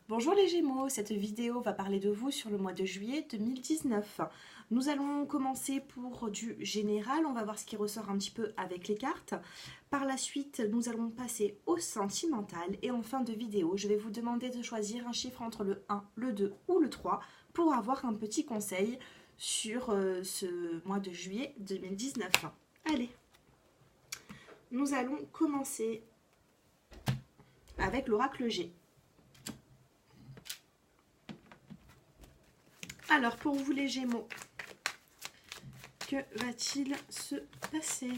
Bonjour les Gémeaux, cette vidéo va parler de vous sur le mois de juillet 2019. Nous allons commencer pour du général, on va voir ce qui ressort un petit peu avec les cartes. Par la suite, nous allons passer au sentimental et en fin de vidéo, je vais vous demander de choisir un chiffre entre le 1, le 2 ou le 3 pour avoir un petit conseil sur ce mois de juillet 2019. Allez, nous allons commencer avec l'oracle G. Alors, pour vous les Gémeaux, que va-t-il se passer?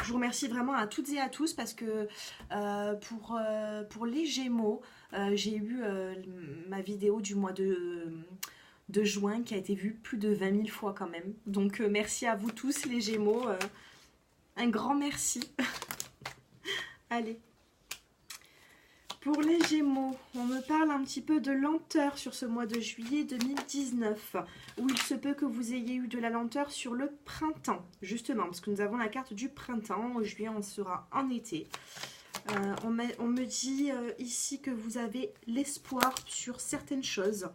Je vous remercie vraiment à toutes et à tous parce que pour les Gémeaux, j'ai eu ma vidéo du mois de juin qui a été vue plus de 20 000 fois quand même. Donc, merci à vous tous les Gémeaux. Un grand merci. Allez. Pour les Gémeaux, on me parle un petit peu de lenteur sur ce mois de juillet 2019, où il se peut que vous ayez eu de la lenteur sur le printemps, justement, parce que nous avons la carte du printemps, en juillet on sera en été. On me dit ici que vous avez l'espoir sur certaines choses.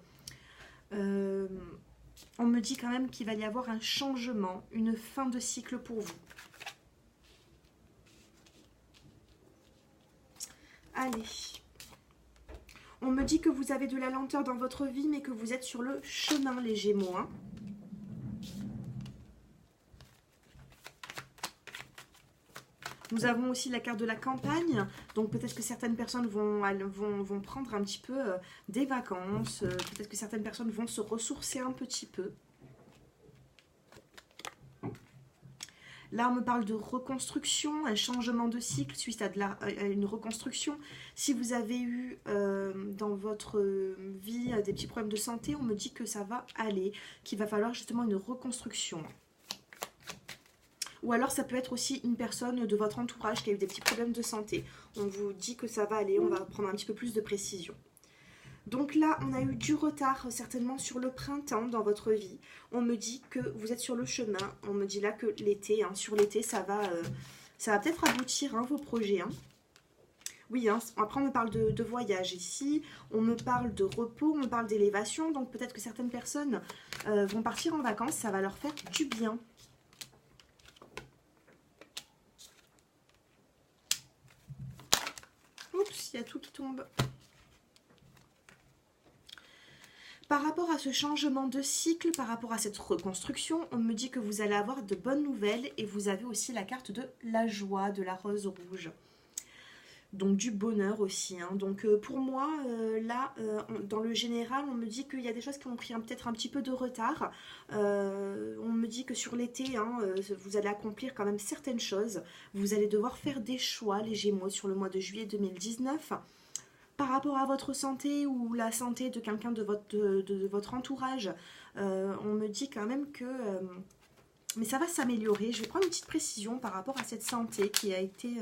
On me dit quand même qu'il va y avoir un changement, une fin de cycle pour vous. Allez. On me dit que vous avez de la lenteur dans votre vie, mais que vous êtes sur le chemin, les Gémeaux. Hein. Nous avons aussi la carte de la campagne. Donc peut-être que certaines personnes vont prendre un petit peu des vacances. Peut-être que certaines personnes vont se ressourcer un petit peu. Là, on me parle de reconstruction, un changement de cycle suite à une reconstruction. Si vous avez eu dans votre vie des petits problèmes de santé, on me dit que ça va aller, qu'il va falloir justement une reconstruction. Ou alors, ça peut être aussi une personne de votre entourage qui a eu des petits problèmes de santé. On vous dit que ça va aller, on va prendre un petit peu plus de précision. Donc là, on a eu du retard certainement sur le printemps dans votre vie. On me dit que vous êtes sur le chemin. On me dit là que l'été, sur l'été, ça va peut-être aboutir, vos projets. Oui, après on me parle de voyage ici. On me parle de repos, on me parle d'élévation. Donc peut-être que certaines personnes vont partir en vacances. Ça va leur faire du bien. Oups, il y a tout qui tombe. Par rapport à ce changement de cycle, par rapport à cette reconstruction, on me dit que vous allez avoir de bonnes nouvelles et vous avez aussi la carte de la joie, de la rose rouge. Donc du bonheur aussi. Donc pour moi, là, dans le général, on me dit qu'il y a des choses qui ont pris peut-être un petit peu de retard. On me dit que sur l'été, vous allez accomplir quand même certaines choses. Vous allez devoir faire des choix, les Gémeaux, sur le mois de juillet 2019. Par rapport à votre santé ou la santé de quelqu'un de votre entourage, on me dit quand même que... mais ça va s'améliorer. Je vais prendre une petite précision par rapport à cette santé qui a été...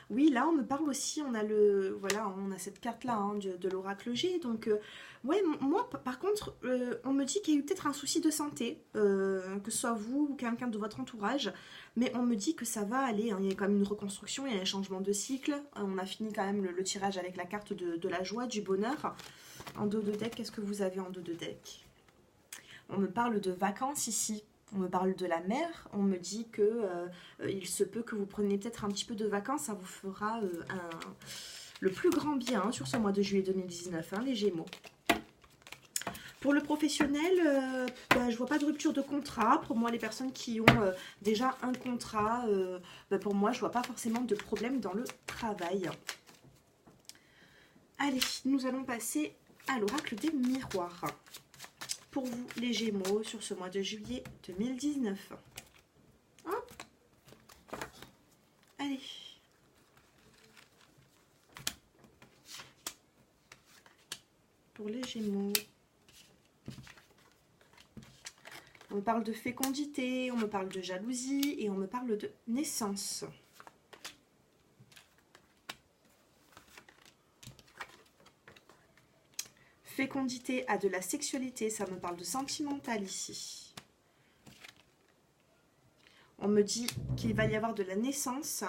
Oui, là, on me parle aussi, on a cette carte-là de l'oracle G. Donc, ouais, moi, par contre, on me dit qu'il y a eu peut-être un souci de santé, que ce soit vous ou quelqu'un de votre entourage. Mais on me dit que ça va aller. Il y a quand même une reconstruction, il y a un changement de cycle. On a fini quand même le tirage avec la carte de la joie, du bonheur. En dos de deck, qu'est-ce que vous avez en dos de deck? On me parle de vacances ici. On me parle de la mer, on me dit que il se peut que vous preniez peut-être un petit peu de vacances, ça vous fera le plus grand bien sur ce mois de juillet 2019, les Gémeaux. Pour le professionnel, je vois pas de rupture de contrat. Pour moi, les personnes qui ont déjà un contrat, pour moi, je vois pas forcément de problème dans le travail. Allez, nous allons passer à l'oracle des miroirs. Pour vous, les Gémeaux, sur ce mois de juillet 2019. Allez. Pour les Gémeaux. On me parle de fécondité, on me parle de jalousie et on me parle de naissance. fécondité à de la sexualité. Ça me parle de sentimental ici. On me dit qu'il va y avoir de la naissance.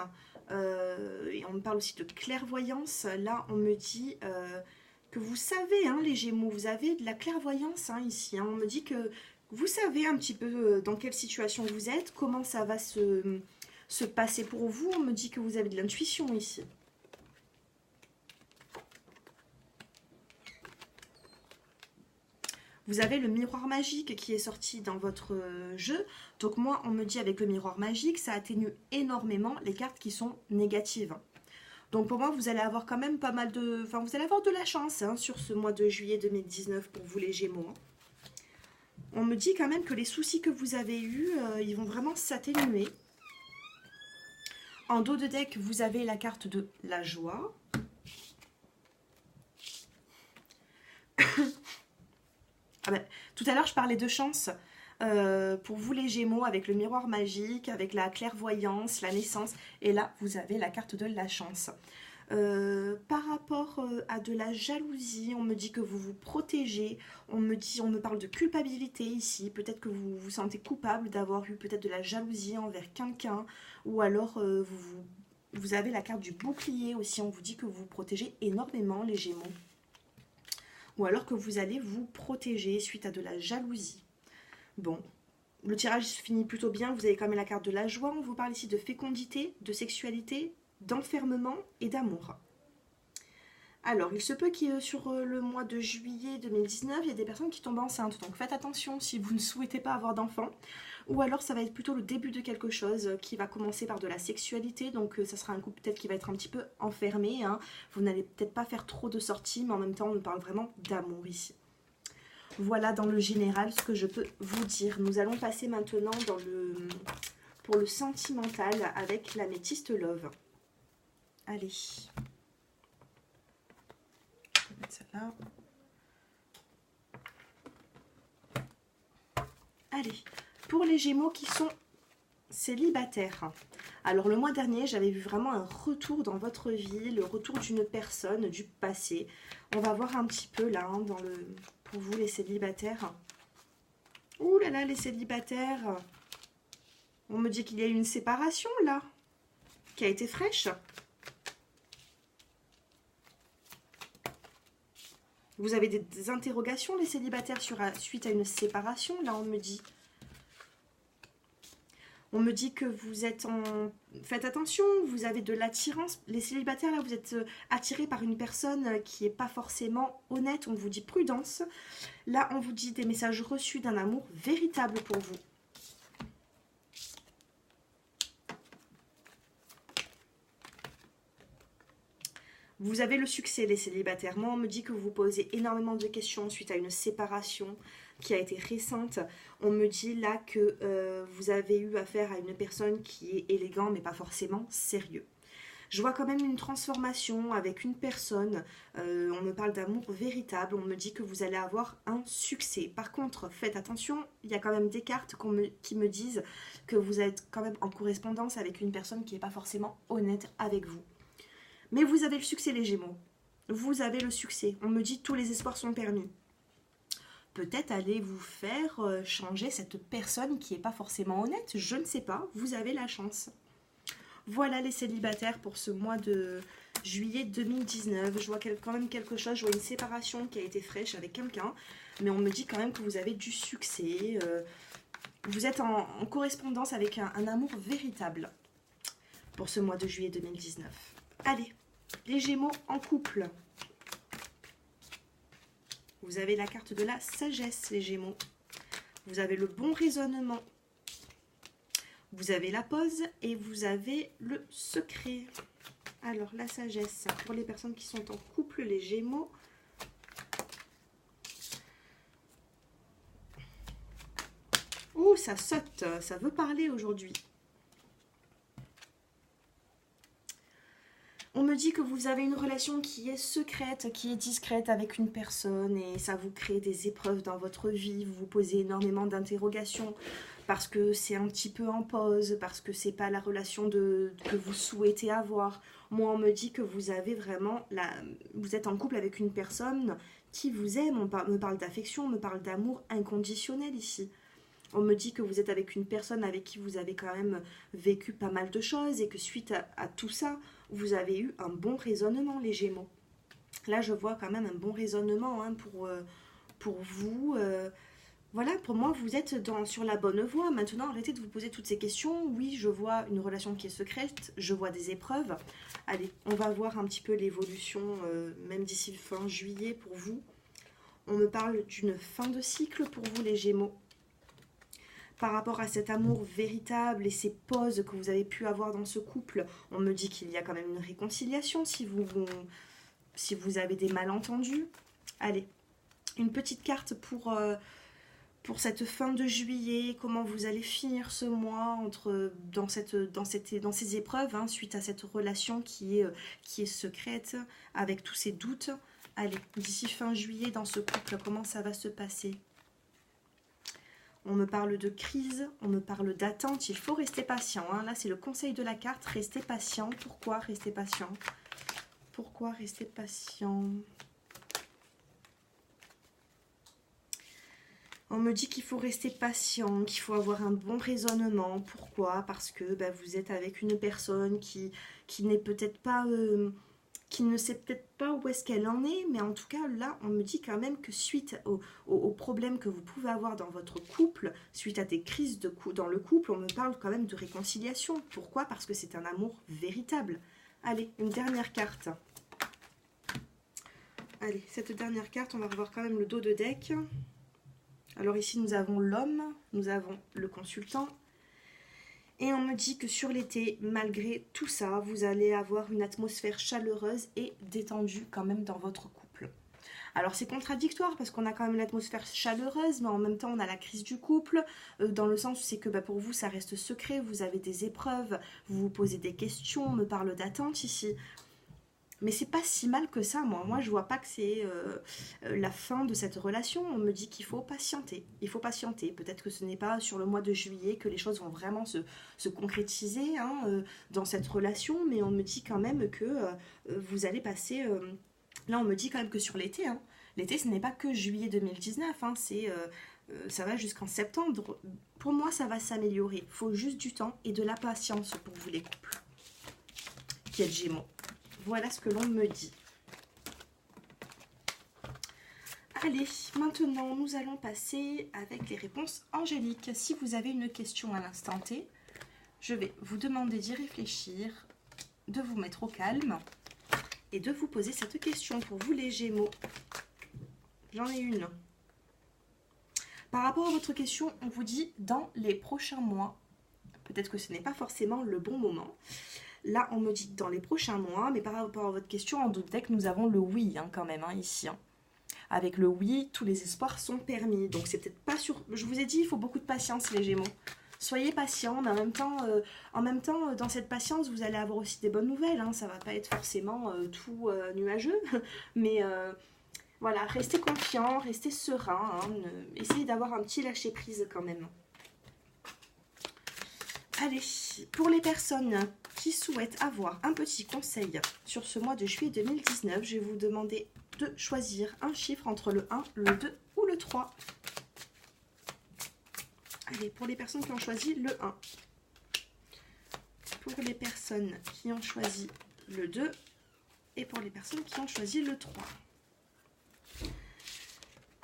Et on me parle aussi de clairvoyance. Là, on me dit que vous savez, hein, les Gémeaux, vous avez de la clairvoyance hein, ici. Hein. On me dit que vous savez un petit peu dans quelle situation vous êtes, comment ça va se passer pour vous. On me dit que vous avez de l'intuition ici. Vous avez le miroir magique qui est sorti dans votre jeu. Donc moi, on me dit avec le miroir magique, ça atténue énormément les cartes qui sont négatives. Donc pour moi, vous allez avoir quand même pas mal de... Enfin, vous allez avoir de la chance hein, sur ce mois de juillet 2019 pour vous les Gémeaux. On me dit quand même que les soucis que vous avez eus, ils vont vraiment s'atténuer. En dos de deck, vous avez la carte de la joie. Ah ben, tout à l'heure, je parlais de chance pour vous les Gémeaux avec le miroir magique, avec la clairvoyance, la naissance. Et là, vous avez la carte de la chance. Par rapport à de la jalousie, on me dit que vous vous protégez. On me parle de culpabilité ici. Peut-être que vous vous sentez coupable d'avoir eu peut-être de la jalousie envers quelqu'un. Ou alors, vous avez la carte du bouclier aussi. On vous dit que vous vous protégez énormément les Gémeaux. Ou alors que vous allez vous protéger suite à de la jalousie. Bon, le tirage se finit plutôt bien. Vous avez quand même la carte de la joie. On vous parle ici de fécondité, de sexualité, d'enfermement et d'amour. Alors, il se peut que sur le mois de juillet 2019, il y a des personnes qui tombent enceintes. Donc faites attention si vous ne souhaitez pas avoir d'enfants. Ou alors ça va être plutôt le début de quelque chose qui va commencer par de la sexualité. Donc ça sera un couple peut-être qui va être un petit peu enfermé. Hein. Vous n'allez peut-être pas faire trop de sorties, mais en même temps on parle vraiment d'amour ici. Voilà dans le général ce que je peux vous dire. Nous allons passer maintenant pour le sentimental avec l'améthyste love. Allez. Je vais mettre celle-là. Allez. Pour les Gémeaux qui sont célibataires. Alors le mois dernier, j'avais vu vraiment un retour dans votre vie, le retour d'une personne du passé. On va voir un petit peu là, hein, pour vous les célibataires. Ouh là là, les célibataires. On me dit qu'il y a eu une séparation là, qui a été fraîche. Vous avez des interrogations les célibataires suite à une séparation, là on me dit. On me dit que vous êtes en... Faites attention, vous avez de l'attirance. Les célibataires, là, vous êtes attirés par une personne qui n'est pas forcément honnête. On vous dit prudence. Là, on vous dit des messages reçus d'un amour véritable pour vous. Vous avez le succès, les célibataires. Moi, on me dit que vous vous posez énormément de questions suite à une séparation qui a été récente. On me dit là que vous avez eu affaire à une personne qui est élégante mais pas forcément sérieux. Je vois quand même une transformation avec une personne. On me parle d'amour véritable. On me dit que vous allez avoir un succès. Par contre, faites attention, il y a quand même des cartes qui me disent que vous êtes quand même en correspondance avec une personne qui n'est pas forcément honnête avec vous. Mais vous avez le succès les Gémeaux. Vous avez le succès. On me dit tous les espoirs sont permis. Peut-être allez vous faire changer cette personne qui n'est pas forcément honnête. Je ne sais pas. Vous avez la chance. Voilà les célibataires pour ce mois de juillet 2019. Je vois quand même quelque chose. Je vois une séparation qui a été fraîche avec quelqu'un. Mais on me dit quand même que vous avez du succès. Vous êtes en correspondance avec un amour véritable pour ce mois de juillet 2019. Allez, les Gémeaux en couple. Vous avez la carte de la sagesse, les Gémeaux. Vous avez le bon raisonnement. Vous avez la pause et vous avez le secret. Alors, la sagesse, pour les personnes qui sont en couple, les Gémeaux. Oh, ça saute, ça veut parler aujourd'hui. On me dit que vous avez une relation qui est secrète, qui est discrète avec une personne et ça vous crée des épreuves dans votre vie. Vous vous posez énormément d'interrogations parce que c'est un petit peu en pause, parce que c'est pas la relation que vous souhaitez avoir. Moi, on me dit que vous avez vraiment vous êtes en couple avec une personne qui vous aime. Me parle d'affection, on me parle d'amour inconditionnel ici. On me dit que vous êtes avec une personne avec qui vous avez quand même vécu pas mal de choses et que suite à tout ça, vous avez eu un bon raisonnement, les Gémeaux. Là, je vois quand même un bon raisonnement hein, pour vous. Voilà, pour moi, vous êtes sur la bonne voie. Maintenant, arrêtez de vous poser toutes ces questions. Oui, je vois une relation qui est secrète, je vois des épreuves. Allez, on va voir un petit peu l'évolution, même d'ici fin juillet pour vous. On me parle d'une fin de cycle pour vous, les Gémeaux. Par rapport à cet amour véritable et ces pauses que vous avez pu avoir dans ce couple, on me dit qu'il y a quand même une réconciliation si vous avez des malentendus. Allez, une petite carte pour cette fin de juillet, comment vous allez finir ce mois dans ces épreuves, hein, suite à cette relation qui est secrète, avec tous ces doutes. Allez, d'ici fin juillet, dans ce couple, comment ça va se passer? On me parle de crise, on me parle d'attente, il faut rester patient. Hein. Là, c'est le conseil de la carte, restez patient. Pourquoi rester patient? Pourquoi rester patient? On me dit qu'il faut rester patient, qu'il faut avoir un bon raisonnement. Pourquoi? Parce que vous êtes avec une personne qui n'est peut-être pas... qui ne sait peut-être pas où est-ce qu'elle en est, mais en tout cas, là, on me dit quand même que suite aux problèmes que vous pouvez avoir dans votre couple, suite à des crises dans le couple, on me parle quand même de réconciliation. Pourquoi? Parce que c'est un amour véritable. Allez, une dernière carte. Allez, cette dernière carte, on va revoir quand même le dos de deck. Alors ici, nous avons l'homme, nous avons le consultant. Et on me dit que sur l'été, malgré tout ça, vous allez avoir une atmosphère chaleureuse et détendue quand même dans votre couple. Alors c'est contradictoire parce qu'on a quand même l'atmosphère chaleureuse, mais en même temps on a la crise du couple, dans le sens où c'est que pour vous ça reste secret, vous avez des épreuves, vous vous posez des questions, on me parle d'attente ici. Mais c'est pas si mal que ça, moi je vois pas que c'est la fin de cette relation. On me dit qu'il faut patienter, peut-être que ce n'est pas sur le mois de juillet que les choses vont vraiment se concrétiser hein, dans cette relation, mais on me dit quand même que vous allez passer, là on me dit quand même que sur l'été, hein, l'été ce n'est pas que juillet 2019, hein, ça va jusqu'en septembre. Pour moi ça va s'améliorer, il faut juste du temps et de la patience pour vous les couples qui êtes Gémeaux. Voilà ce que l'on me dit. Allez, maintenant nous allons passer avec les réponses angéliques. Si vous avez une question à l'instant T, je vais vous demander d'y réfléchir, de vous mettre au calme et de vous poser cette question pour vous les Gémeaux. J'en ai une. Par rapport à votre question, on vous dit dans les prochains mois. Peut-être que ce n'est pas forcément le bon moment. Là, on me dit dans les prochains mois, mais par rapport à votre question, en deck, nous avons le oui hein, quand même, hein, ici. Hein. Avec le oui, tous les espoirs sont permis. Donc, c'est peut-être pas sûr. Je vous ai dit, il faut beaucoup de patience, les Gémeaux. Soyez patients, mais en même temps, dans cette patience, vous allez avoir aussi des bonnes nouvelles. Hein. Ça ne va pas être forcément tout nuageux, mais voilà, restez confiants, restez sereins. Hein. Essayez d'avoir un petit lâcher-prise quand même. Allez, pour les personnes qui souhaitent avoir un petit conseil sur ce mois de juillet 2019, je vais vous demander de choisir un chiffre entre le 1, le 2 ou le 3. Allez, pour les personnes qui ont choisi le 1. Pour les personnes qui ont choisi le 2 et pour les personnes qui ont choisi le 3.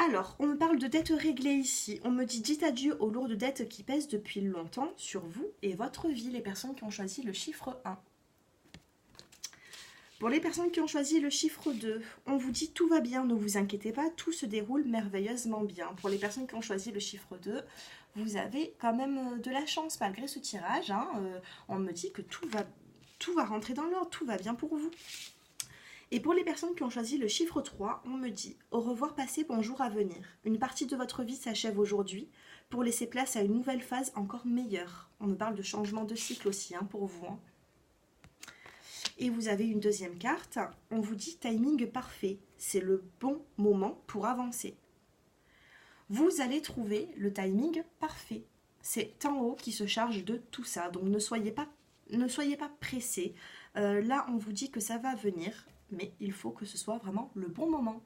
Alors, on me parle de dettes réglées ici. On me dit dites adieu aux lourdes dettes qui pèsent depuis longtemps sur vous et votre vie, les personnes qui ont choisi le chiffre 1. Pour les personnes qui ont choisi le chiffre 2, on vous dit tout va bien, ne vous inquiétez pas, tout se déroule merveilleusement bien. Pour les personnes qui ont choisi le chiffre 2, vous avez quand même de la chance malgré ce tirage. Hein, on me dit que tout va rentrer dans l'ordre, tout va bien pour vous. Et pour les personnes qui ont choisi le chiffre 3, on me dit « Au revoir passé, bonjour à venir. Une partie de votre vie s'achève aujourd'hui pour laisser place à une nouvelle phase encore meilleure. » On me parle de changement de cycle aussi hein, pour vous. Hein. Et vous avez une deuxième carte. On vous dit « Timing parfait. C'est le bon moment pour avancer. » Vous allez trouver le timing parfait. C'est en haut qui se charge de tout ça. Donc ne soyez pas pressés. Là, on vous dit que ça va venir. Mais il faut que ce soit vraiment le bon moment.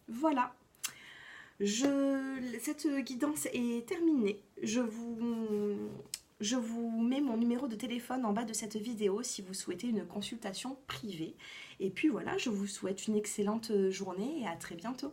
Voilà. Cette guidance est terminée. Je vous mets mon numéro de téléphone en bas de cette vidéo si vous souhaitez une consultation privée. Et puis voilà, je vous souhaite une excellente journée et à très bientôt.